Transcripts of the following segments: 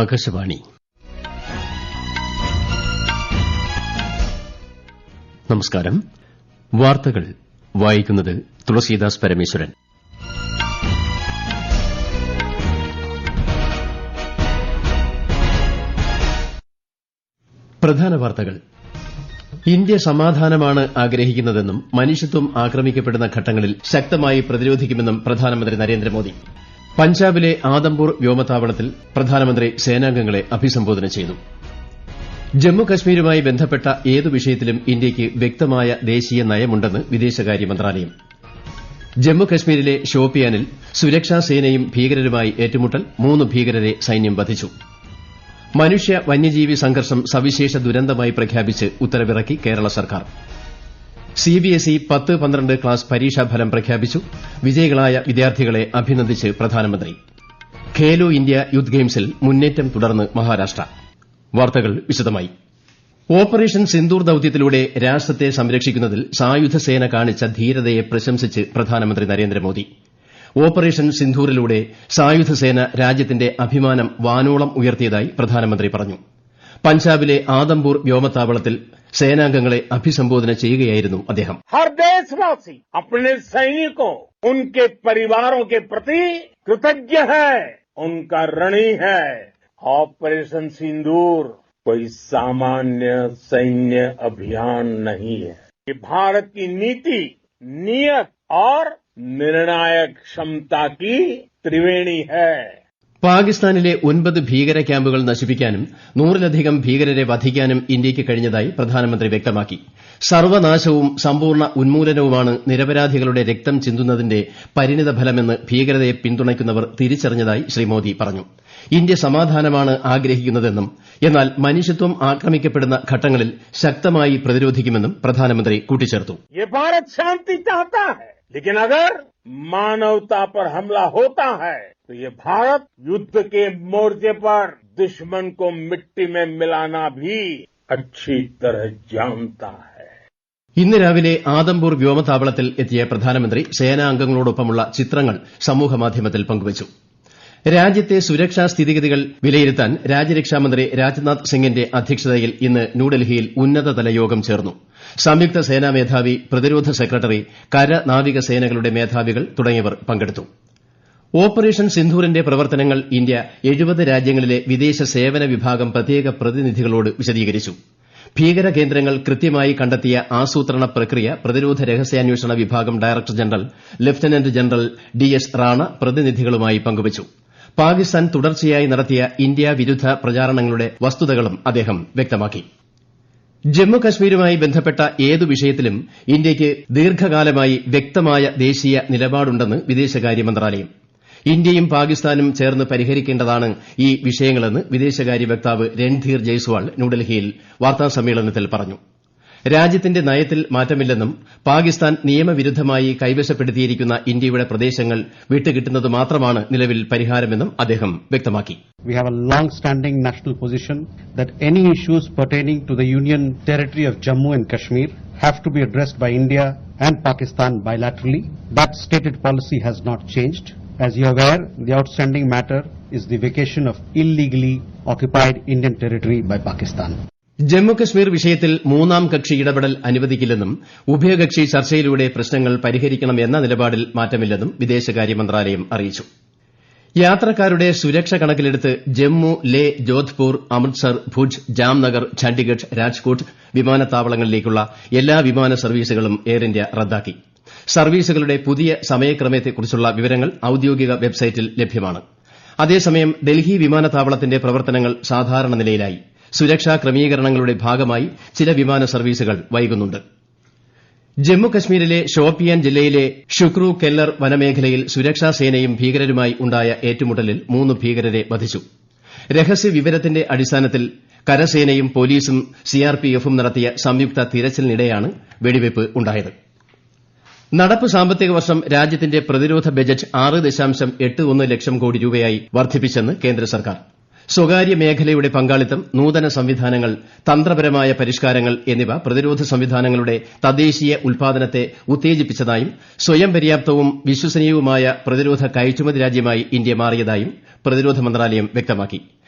ആകാശവാണി. നമസ്കാരം. വാർത്തകൾ വായിക്കുന്നത് തുളസീദാസ് പരമേശ്വരൻ. പ്രധാന വാർത്തകൾ. ഇന്ത്യ സമാധാനമാണ് ആഗ്രഹിക്കുന്നതെന്നും മനുഷ്യത്വം ആക്രമിക്കപ്പെടുന്ന ഘട്ടങ്ങളിൽ ശക്തമായി പ്രതിരോധിക്കുമെന്നും പ്രധാനമന്ത്രി നരേന്ദ്രമോദി. പഞ്ചാബിലെ ആദംപൂർ വ്യോമതാവളത്തിൽ പ്രധാനമന്ത്രി സേനാംഗങ്ങളെ അഭിസംബോധന ചെയ്തു. ജമ്മുകശ്മീരുമായി ബന്ധപ്പെട്ട ഏതു വിഷയത്തിലും ഇന്ത്യയ്ക്ക് വ്യക്തമായ ദേശീയ നയമുണ്ടെന്ന് വിദേശകാര്യ മന്ത്രാലയം. ജമ്മുകശ്മീരിലെ ഷോപ്പിയാനിൽ സുരക്ഷാസേനയും ഭീകരരുമായി ഏറ്റുമുട്ടൽ 3 ഭീകരരെ സൈന്യം വധിച്ചു. മനുഷ്യ വന്യജീവി സംഘർഷം സവിശേഷ ദുരന്തമായി പ്രഖ്യാപിച്ച് ഉത്തരവിറക്കി കേരള സർക്കാർ. സിബിഎസ്ഇ 10-12 ക്ലാസ് പരീക്ഷാഫലം പ്രഖ്യാപിച്ചു. വിജയികളായ വിദ്യാർത്ഥികളെ അഭിനന്ദിച്ച് പ്രധാനമന്ത്രി. ഖേലോ ഇന്ത്യ യൂത്ത് ഗെയിംസിൽ മുന്നേറ്റം തുടർന്ന് മഹാരാഷ്ട്ര. വാർത്തകൾ വിശദമായി. ഓപ്പറേഷൻ സിന്ദൂർ ദൌത്യത്തിലൂടെ രാഷ്ട്രത്തെ സംരക്ഷിക്കുന്നതിൽ സായുധ സേന കാണിച്ച ധീരതയെ പ്രശംസിച്ച് പ്രധാനമന്ത്രി നരേന്ദ്രമോദി. ഓപ്പറേഷൻ സിന്ധൂറിലൂടെ സായുധ സേന രാജ്യത്തിന്റെ അഭിമാനം വാനോളം ഉയർത്തിയതായി പ്രധാനമന്ത്രി പറഞ്ഞു. പഞ്ചാബിലെ ആദംപൂർ വ്യോമതാവളത്തിൽ സേനാംഗങ്ങളെ അഭിസംബോധന ചെയ്യുകയായിരുന്നു അദ്ദേഹം. हर देशवासी अपने सैनिकों उनके परिवारों के प्रति कृतज्ञ है, उनका ऋणी है. ऑपरेशन सिंदूर कोई सामान्य सैन्य अभियान नहीं है. ये भारत की नीति, नियत और निर्णायक क्षमता की त्रिवेणी है. പാകിസ്ഥാനിലെ 9 ഭീകര ക്യാമ്പുകൾ നശിപ്പിക്കാനും 100-ലധികം ഭീകരരെ വധിക്കാനും ഇന്ത്യയ്ക്ക് കഴിഞ്ഞതായി പ്രധാനമന്ത്രി വ്യക്തമാക്കി. സർവനാശവും സമ്പൂർണ്ണ ഉന്മൂലനവുമാണ് നിരപരാധികളുടെ രക്തം ചിന്തുന്നതിന്റെ പരിണിതഫലമെന്ന് ഭീകരതയെ പിന്തുണയ്ക്കുന്നവർ തിരിച്ചറിഞ്ഞതായി ശ്രീ മോദി പറഞ്ഞു. ഇന്ത്യ സമാധാനമാണ് ആഗ്രഹിക്കുന്നതെന്നും എന്നാൽ മനുഷ്യത്വം ആക്രമിക്കപ്പെടുന്ന ഘട്ടങ്ങളിൽ ശക്തമായി പ്രതിരോധിക്കുമെന്നും പ്രധാനമന്ത്രി കൂട്ടിച്ചേർത്തു. लेकिन अगर मानवता पर हमला होता है तो ये भारत युद्ध के मोर्चे पर दुश्मन को मिट्टी में मिलाना भी अच्छी तरह जानता है. ഇന്ന് രാവിലെ ആദംപൂർ വ്യോമതാവളത്തിൽ എത്തിയ പ്രധാനമന്ത്രി സേനാംഗങ്ങളോടൊപ്പമുള്ള ചിത്രങ്ങൾ സമൂഹമാധ്യമത്തിൽ പങ്കുവച്ചു. രാജ്യത്തെ സുരക്ഷാ സ്ഥിതിഗതികൾ വിലയിരുത്താൻ രാജ്യരക്ഷാമന്ത്രി രാജ്നാഥ് സിംഗിന്റെ അധ്യക്ഷതയിൽ ഇന്ന് ന്യൂഡൽഹിയിൽ ഉന്നതതല യോഗം ചേർന്നു. സംയുക്ത സേനാ മേധാവി, പ്രതിരോധ സെക്രട്ടറി, കര നാവിക സേനകളുടെ മേധാവികൾ തുടങ്ങിയവർ പങ്കെടുത്തു. ഓപ്പറേഷൻ സിന്ധൂറിന്റെ പ്രവർത്തനങ്ങൾ ഇന്ത്യ 70 രാജ്യങ്ങളിലെ വിദേശ സേവന വിഭാഗം പ്രത്യേക പ്രതിനിധികളോട് വിശദീകരിച്ചു. ഭീകര കേന്ദ്രങ്ങൾ കൃത്യമായി കണ്ടെത്തിയ ആസൂത്രണ പ്രക്രിയ പ്രതിരോധ രഹസ്യാന്വേഷണ വിഭാഗം director general lieutenant general DS Rana പ്രതിനിധികളുമായി പങ്കുവച്ചു. പാകിസ്ഥാൻ തുടർച്ചയായി നടത്തിയ ഇന്ത്യ വിരുദ്ധ പ്രചാരണങ്ങളുടെ വസ്തുതകളും അദ്ദേഹം വ്യക്തമാക്കി. ജമ്മുകശ്മീരുമായി ബന്ധപ്പെട്ട ഏതു വിഷയത്തിലും ഇന്ത്യയ്ക്ക് ദീർഘകാലമായി വ്യക്തമായ ദേശീയ നിലപാടുണ്ടെന്ന് വിദേശകാര്യ മന്ത്രാലയം. ഇന്ത്യയും പാകിസ്ഥാനും ചേർന്ന് പരിഹരിക്കേണ്ടതാണ് ഈ വിഷയങ്ങളെന്ന് വിദേശകാര്യ വക്താവ് രൺധീർ ജയ്സ്വാൾ ന്യൂഡൽഹിയിൽ വാർത്താസമ്മേളനത്തിൽ പറഞ്ഞു. രാജ്യത്തിന്റെ നയത്തിൽ മാറ്റമില്ലെന്നും പാകിസ്ഥാൻ നിയമവിരുദ്ധമായി കൈവശപ്പെടുത്തിയിരിക്കുന്ന ഇന്ത്യയുടെ പ്രദേശങ്ങൾ വിട്ടുകിട്ടുന്നത് മാത്രമാണ് നിലവിൽ പരിഹാരമെന്നും അദ്ദേഹം വ്യക്തമാക്കി. We have a long-standing national position that any issues pertaining to the Union territory of Jammu and Kashmir have to be addressed by India and Pakistan bilaterally. That stated policy has not changed. As you are aware, the outstanding matter is the vacation of illegally occupied Indian territory by Pakistan. Jammu Kashmir വിഷയത്തിൽ മൂന്നാം കക്ഷി ഇടപെടൽ അനുവദിക്കില്ലെന്നും ഉഭയകക്ഷി ചർച്ചയിലൂടെ പ്രശ്നങ്ങൾ പരിഹരിക്കണമെന്ന നിലപാടിൽ മാറ്റമില്ലെന്നും വിദേശകാര്യ മന്ത്രാലയം അറിയിച്ചു. യാത്രക്കാരുടെ സുരക്ഷ കണക്കിലെടുത്ത് ജമ്മു, ലേ, ജോധ്പൂർ, അമൃത്സർ, ഭുജ്, ജാംനഗർ, ചണ്ഡിഗഡ്, രാജ്കോട്ട് വിമാനത്താവളങ്ങളിലേക്കുള്ള എല്ലാ വിമാന സർവീസുകളും എയർ ഇന്ത്യ റദ്ദാക്കി. സർവീസുകളുടെ പുതിയ സമയക്രമത്തെക്കുറിച്ചുള്ള വിവരങ്ങൾ ഔദ്യോഗിക വെബ്സൈറ്റിൽ ലഭ്യമാണ്. അതേസമയം ഡൽഹി വിമാനത്താവളത്തിന്റെ പ്രവർത്തനങ്ങൾ സാധാരണ നിലയിലായി. സുരക്ഷാ ക്രമീകരണങ്ങളുടെ ഭാഗമായി ചില വിമാന സർവീസുകൾ വൈകുന്നുണ്ട്. ജമ്മുകശ്മീരിലെ ഷോപ്പിയാൻ ജില്ലയിലെ ഷുക്രു കെല്ലർ വനമേഖലയിൽ സുരക്ഷാസേനയും ഭീകരരുമായി ഉണ്ടായ ഏറ്റുമുട്ടലിൽ 3 ഭീകരരെ വധിച്ചു. രഹസ്യ വിവരത്തിന്റെ അടിസ്ഥാനത്തിൽ കരസേനയും പോലീസും CRPFും നടത്തിയ സംയുക്ത തിരച്ചിലിനിടെയാണ് വെടിവയ്പ് ഉണ്ടായത്. നടപ്പ് സാമ്പത്തിക വർഷം രാജ്യത്തിന്റെ പ്രതിരോധ ബജറ്റ് 6.81 ലക്ഷം കോടി രൂപയായി വർദ്ധിപ്പിച്ചെന്ന് കേന്ദ്ര സർക്കാർ. സ്വകാര്യ മേഖലയുടെ പങ്കാളിത്തം, നൂതന സംവിധാനങ്ങൾ, തന്ത്രപരമായ പരിഷ്കാരങ്ങൾ എന്നിവ പ്രതിരോധ സംവിധാനങ്ങളുടെ തദ്ദേശീയ ഉൽപാദനത്തെ ഉത്തേജിപ്പിച്ചതായും സ്വയം പര്യാപ്തവും വിശ്വസനീയവുമായ പ്രതിരോധ കയറ്റുമതി രാജ്യമായി ഇന്ത്യ മാറിയതായും പ്രതിരോധ മന്ത്രാലയം വ്യക്തമാക്കി.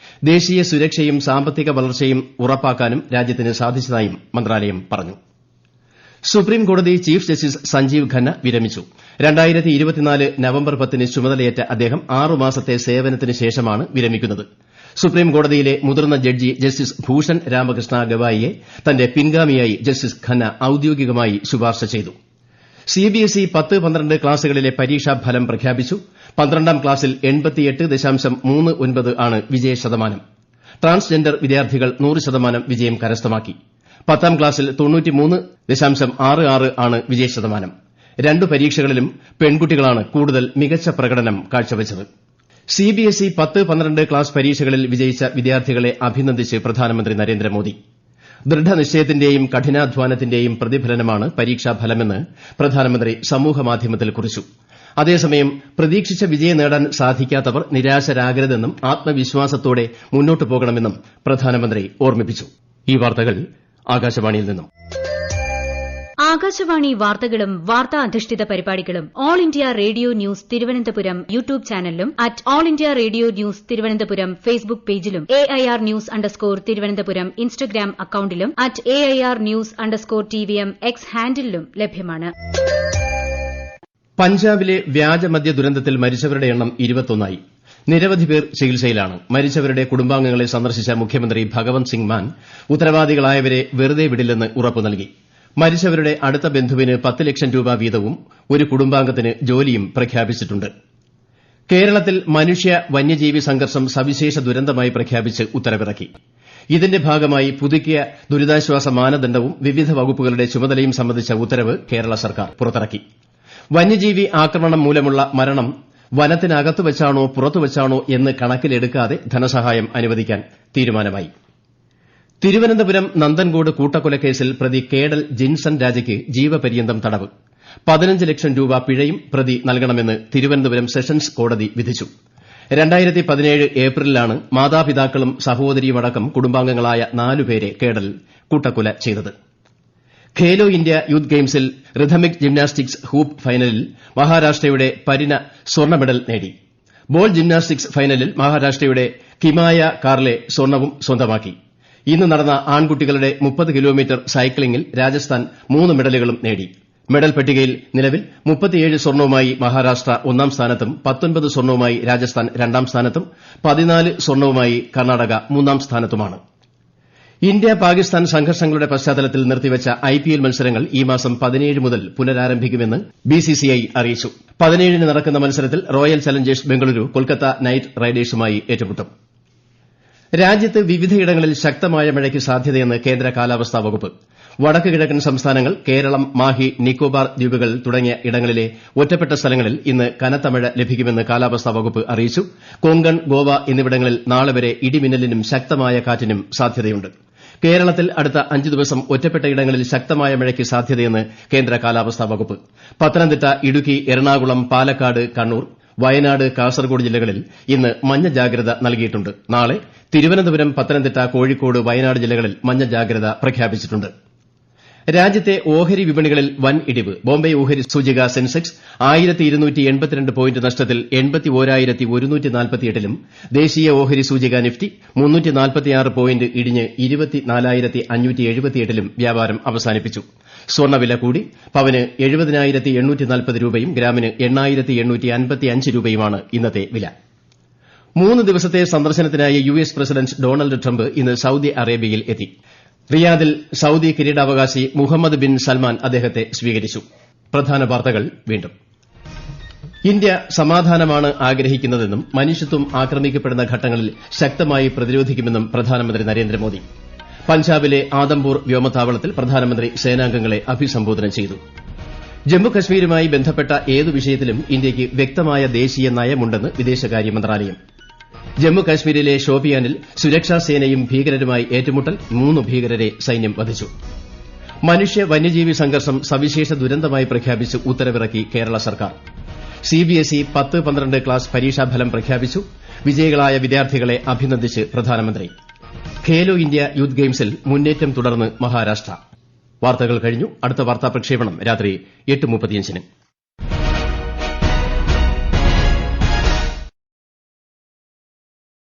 ദേശീയ സുരക്ഷയും സാമ്പത്തിക വളർച്ചയും ഉറപ്പാക്കാനും രാജ്യത്തിന് സാധിച്ചതായും മന്ത്രാലയം പറഞ്ഞു. സുപ്രീംകോടതി ചീഫ് ജസ്റ്റിസ് സഞ്ജീവ് ഖന്ന വിരമിച്ചു. 2024 നവംബർ 10-ന് ചുമതലയേറ്റ അദ്ദേഹം 6 മാസത്തെ സേവനത്തിന് ശേഷമാണ് വിരമിക്കുന്നത്. സുപ്രീംകോടതിയിലെ മുതിർന്ന ജഡ്ജി ജസ്റ്റിസ് ഭൂഷൺ രാമകൃഷ്ണ ഗവായിയെ തന്റെ പിൻഗാമിയായി ജസ്റ്റിസ് ഖന്ന ഔദ്യോഗികമായി ശുപാർശ ചെയ്തു. സിബിഎസ്ഇ 10-12 ക്ലാസുകളിലെ പരീക്ഷാഫലം പ്രഖ്യാപിച്ചു. 12ാം ക്ലാസ്സിൽ 88.39 ആണ് വിജയശതമാനം. ട്രാൻസ്ജെൻഡർ വിദ്യാർത്ഥികൾ 100% വിജയം കരസ്ഥമാക്കി. 10ാം ക്ലാസ്സിൽ 93.66 ആണ് വിജയശതമാനം. 2 പരീക്ഷകളിലും പെൺകുട്ടികളാണ് കൂടുതൽ മികച്ച പ്രകടനം കാഴ്ചവച്ചത്. സിബിഎസ്ഇ 10-12 ക്ലാസ് പരീക്ഷകളിൽ വിജയിച്ച വിദ്യാർത്ഥികളെ അഭിനന്ദിച്ച് പ്രധാനമന്ത്രി നരേന്ദ്രമോദി. ദൃഢനിശ്ചയത്തിന്റെയും കഠിനാധ്വാനത്തിന്റെയും പ്രതിഫലനമാണ് പരീക്ഷാഫലമെന്ന് പ്രധാനമന്ത്രി സമൂഹമാധ്യമത്തിൽ കുറിച്ചു. അതേസമയം പ്രതീക്ഷിച്ച വിജയം നേടാൻ സാധിക്കാത്തവർ നിരാശരാകരുതെന്നും ആത്മവിശ്വാസത്തോടെ മുന്നോട്ടു പോകണമെന്നും പ്രധാനമന്ത്രി ഓർമ്മിപ്പിച്ചു. ഈ വാർത്തകൾ ആകാശവാണിയിൽ നിന്നും. ആകാശവാണി വാർത്തകളും വാർത്താ അധിഷ്ഠിത പരിപാടികളും All India Radio news Thiruvananthapuram YouTube ചാനലിലും @All India Radio news Thiruvananthapuram Facebook പേജിലും AIR ന്യൂസ് _ ഇൻസ്റ്റഗ്രാം അക്കൌണ്ടിലും @AIR ന്യൂസ് _ X ഹാൻഡിലും ലഭ്യമാണ്. പഞ്ചാബിലെ വ്യാജമദ്യ ദുരന്തത്തിൽ മരിച്ചവരുടെ എണ്ണം 21ആയി. നിരവധി പേർ ചികിത്സയിലാണ്. മരിച്ചവരുടെ കുടുംബാംഗങ്ങളെ സന്ദർശിച്ച മുഖ്യമന്ത്രി ഭഗവന്ത് സിംഗ് മാൻ ഉത്തരവാദികളായവരെ വെറുതെ വിടില്ലെന്ന് ഉറപ്പു നൽകി. മരിച്ചവരുടെ അടുത്ത ബന്ധുവിന് 10 ലക്ഷം രൂപ വീതവും ഒരു കുടുംബാംഗത്തിന് ജോലിയും പ്രഖ്യാപിച്ചിട്ടുണ്ട്. കേരളത്തിൽ മനുഷ്യ വന്യജീവി സംഘർഷം സവിശേഷ ദുരന്തമായി പ്രഖ്യാപിച്ച് ഉത്തരവിറക്കി. ഇതിന്റെ ഭാഗമായി പുതുക്കിയ ദുരിതാശ്വാസ മാനദണ്ഡവും വിവിധ വകുപ്പുകളുടെ ചുമതലയും സംബന്ധിച്ച ഉത്തരവ് കേരള സർക്കാർ പുറത്തിറക്കി. വന്യജീവി ആക്രമണം മൂലമുള്ള മരണം വനത്തിനകത്ത് വച്ചാണോ പുറത്തുവച്ചാണോ എന്ന് കണക്കിലെടുക്കാതെ ധനസഹായം അനുവദിക്കാൻ തീരുമാനമായി. തിരുവനന്തപുരം നന്ദൻകോട് കൂട്ടക്കൊലക്കേസിൽ പ്രതി കേഡൽ ജിൻസൺ രാജയ്ക്ക് ജീവപര്യന്തം തടവ്. 15 ലക്ഷം രൂപ പിഴയും പ്രതി നൽകണമെന്ന് തിരുവനന്തപുരം സെഷൻസ് കോടതി വിധിച്ചു. 2017 ഏപ്രിലിലാണ് മാതാപിതാക്കളും സഹോദരിയുമടക്കം കുടുംബാംഗങ്ങളായ 4 പേരെ കേഡൽ കൂട്ടക്കൊല ചെയ്തത്. ഖേലോ ഇന്ത്യ യൂത്ത് ഗെയിംസിൽ റിഥമിക് ജിംനാസ്റ്റിക്സ് ഹൂപ്പ് ഫൈനലിൽ മഹാരാഷ്ട്രയുടെ പരിന സ്വർണ്ണ മെഡൽ നേടി. ബോൾ ജിംനാസ്റ്റിക്സ് ഫൈനലിൽ മഹാരാഷ്ട്രയുടെ കിമായ കാർലെ സ്വർണ്ണവും സ്വന്തമാക്കി. ഇന്ന് നടന്ന ആൺകുട്ടികളുടെ 30 കിലോമീറ്റർ സൈക്ലിംഗിൽ രാജസ്ഥാൻ 3 മെഡലുകളും നേടി. മെഡൽ പട്ടികയിൽ നിലവിൽ 37 സ്വർണ്ണവുമായി മഹാരാഷ്ട്ര 1ാം സ്ഥാനത്തും 19 സ്വർണ്ണവുമായി രാജസ്ഥാൻ 2ാം സ്ഥാനത്തും 14 സ്വർണ്ണവുമായി കർണാടക 3ാം സ്ഥാനത്തുമാണ്. ഇന്ത്യ പാകിസ്ഥാൻ സംഘർഷങ്ങളുടെ പശ്ചാത്തലത്തിൽ നിർത്തിവച്ച IPL മത്സരങ്ങൾ ഈ മാസം 17 മുതൽ പുനരാരംഭിക്കുമെന്ന് BCCI അറിയിച്ചു. 17-ന് നടക്കുന്ന മത്സരത്തിൽ Royal Challengers Bengaluru Kolkata Knight റൈഡേഴ്സുമായി ഏറ്റുമുട്ടും. രാജ്യത്ത് വിവിധയിടങ്ങളിൽ ശക്തമായ മഴയ്ക്ക് സാധ്യതയെന്ന് കേന്ദ്ര കാലാവസ്ഥാ വകുപ്പ്. വടക്ക് കിഴക്കൻ സംസ്ഥാനങ്ങൾ, കേരളം, മാഹി, നിക്കോബാർ ദ്വീപുകൾ തുടങ്ങിയ ഇടങ്ങളിലെ ഒറ്റപ്പെട്ട സ്ഥലങ്ങളിൽ ഇന്ന് കനത്ത മഴ ലഭിക്കുമെന്ന് കാലാവസ്ഥാ വകുപ്പ് അറിയിച്ചു. കൊങ്കൺ, ഗോവ എന്നിവിടങ്ങളിൽ നാളെ വരെ ഇടിമിന്നലിനും ശക്തമായ കാറ്റിനും സാധ്യതയുണ്ട്. കേരളത്തിൽ അടുത്ത 5 ദിവസം ഒറ്റപ്പെട്ട ഇടങ്ങളിൽ ശക്തമായ മഴയ്ക്ക് സാധ്യതയെന്ന് കേന്ദ്ര കാലാവസ്ഥാ വകുപ്പ്. പത്തനംതിട്ട, ഇടുക്കി, എറണാകുളം, പാലക്കാട്, കണ്ണൂർ, വയനാട്, കാസർഗോഡ് ജില്ലകളിൽ ഇന്ന് മഞ്ഞ ജാഗ്രത നൽകിയിട്ടുണ്ട്. നാളെ തിരുവനന്തപുരം, പത്തനംതിട്ട, കോഴിക്കോട്, വയനാട് ജില്ലകളിൽ മഞ്ഞ ജാഗ്രത പ്രഖ്യാപിച്ചിട്ടുണ്ട്. രാജ്യത്തെ ഓഹരി വിപണികളിൽ വൻ ഇടിവ്. ബോംബെ ഓഹരി സൂചിക സെൻസെക്സ് 1282 പോയിന്റ് നഷ്ടത്തിൽ 81,148ലും ദേശീയ ഓഹരി സൂചിക നിഫ്റ്റി 346 പോയിന്റ് ഇടിഞ്ഞ് 24,578ലും വ്യാപാരം അവസാനിപ്പിച്ചു. സ്വർണ്ണവില കൂടി. പവന് 70,840 രൂപയും ഗ്രാമിന് 8,855 രൂപയുമാണ് ഇന്നത്തെ വില. 3 ദിവസത്തെ സന്ദർശനത്തിനായി US പ്രസിഡന്റ് ഡൊണാൾഡ് ട്രംപ് ഇന്ന് സൌദി അറേബ്യയിൽ എത്തി. റിയാദിൽ സൌദി കിരീടാവകാശി മുഹമ്മദ് ബിൻ സൽമാൻ അദ്ദേഹത്തെ സ്വീകരിച്ചു. പ്രധാന വാർത്തകൾ വീണ്ടും. ഇന്ത്യ സമാധാനമാണ് ആഗ്രഹിക്കുന്നതെന്നും മനുഷ്യത്വം ആക്രമിക്കപ്പെടുന്ന ഘട്ടങ്ങളിൽ ശക്തമായി പ്രതിരോധിക്കുമെന്നും പ്രധാനമന്ത്രി നരേന്ദ്രമോദി. പഞ്ചാബിലെ ആദംപൂർ വ്യോമതാവളത്തിൽ പ്രധാനമന്ത്രി സേനാംഗങ്ങളെ അഭിസംബോധന ചെയ്തു. ജമ്മുകശ്മീരുമായി ബന്ധപ്പെട്ട ഏതു വിഷയത്തിലും ഇന്ത്യയ്ക്ക് വ്യക്തമായ ദേശീയ നയമുണ്ടെന്ന് വിദേശകാര്യ മന്ത്രാലയം. ജമ്മുകശ്മീരിലെ ഷോപിയാനിൽ സുരക്ഷാസേനയും ഭീകരരുമായി ഏറ്റുമുട്ടൽ 3 ഭീകരരെ സൈന്യം വധിച്ചു. മനുഷ്യ വന്യജീവി സംഘർഷം സവിശേഷ ദുരന്തമായി പ്രഖ്യാപിച്ച് ഉത്തരവിറക്കി കേരള സർക്കാർ. സിബിഎസ്ഇ 10-12 ക്ലാസ് പരീക്ഷാഫലം പ്രഖ്യാപിച്ചു. വിജയികളായ വിദ്യാർത്ഥികളെ അഭിനന്ദിച്ച് പ്രധാനമന്ത്രി. ഖേലോ ഇന്ത്യ യൂത്ത് ഗെയിംസിൽ മുന്നേറ്റം തുടർന്ന് മഹാരാഷ്ട്ര. വാർത്തകൾ കഴിഞ്ഞു. അടുത്ത വാർത്താ പ്രക്ഷേപണം രാത്രി 8:35-ന്.